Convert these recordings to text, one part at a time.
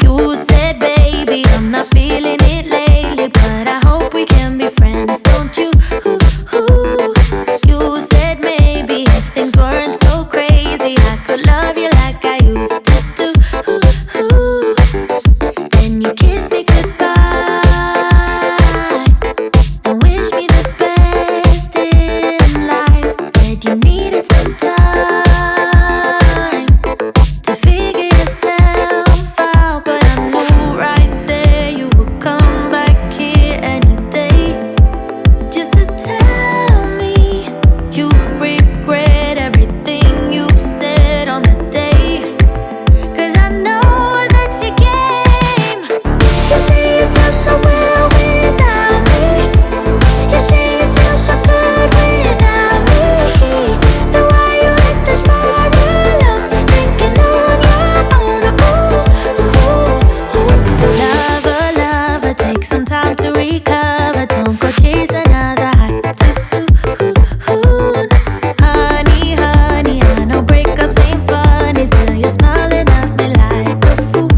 You said, baby, I'm not feeling it lately, but I hope we can be friends, don't you? You said maybe if things weren't so crazy, I could love you like I used to do. Then you kissed me goodbye and wished me the best in life. Said you needed some time to figure yourself out, but I knew right there you would come back here any day, just to tell me you regret everything you said on the day. 'Cause I know that you came. You say you do so well without me. You say you feel so good without me. Then why you hit the spiral of thinking on your own? Lover, lover, take some time to recover. Don't go chase another high too soon. Honey, honey, I know breakups ain't funny, still you're smiling at me like a fool.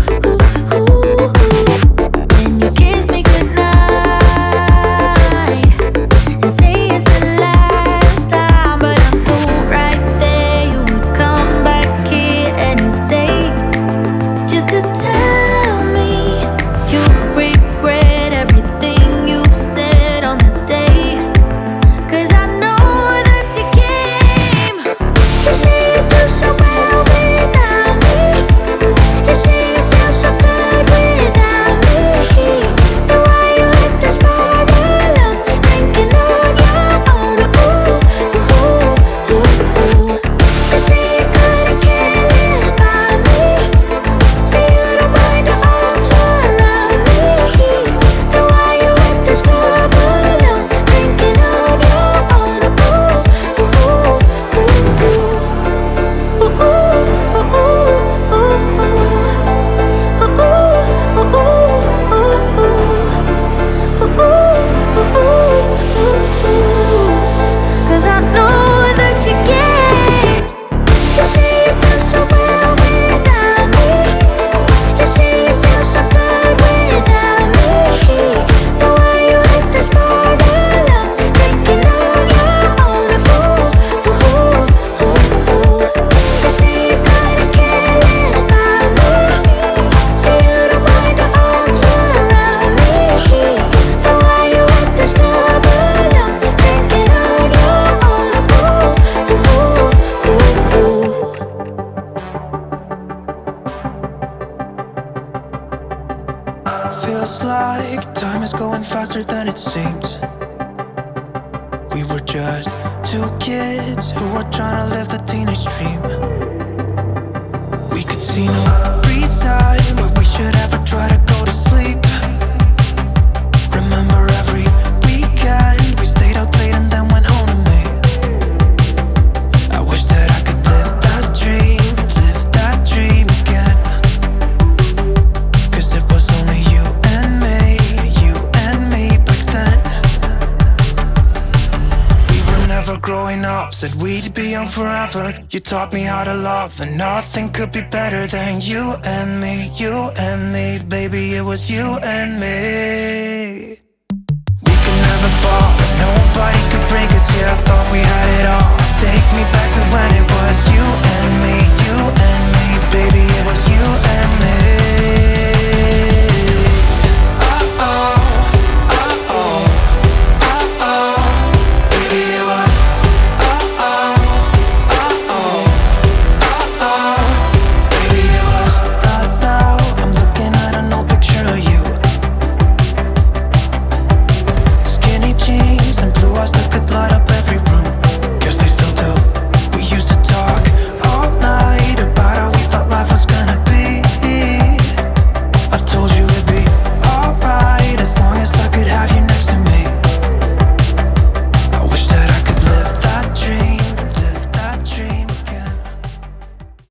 Then you kiss me goodnight and say it's the last time, but I knew right there you would come back here any day, just to tell me you regret everything you said on the day. 'Cause I know that you came. You say you do so well without me. You say you feel so good without me. Then why you hit the spiral of thinking on your own? You say you couldn't care less about me. Say you don't mind the arms around me. Then why you hit the spiral of thinking on your own? Cause I know that you came. You say you do so well without me. You say you feel so good without me. Then why you hit the spiral of thinking on your own? You say you couldn't care less about me. Say you don't mind the arms around me. Then why you hit the spiral of thinking on your own? Feels like time is going faster than it seems. We were just two kids who were trying to live the teenage dream. We could see no reason why we should ever try to go to sleep. Remember every weekend we stayed out late and then went home to me. I wish that I could live that dream again. 'Cause it was only you and me back then. We were never growing up, said we'd be young forever. You taught me how to love, and nothing could be better than you and me, baby, it was you and me. We could never fall, and nobody could break us, yeah, I thought we had it all. Take me back to when it was you and me,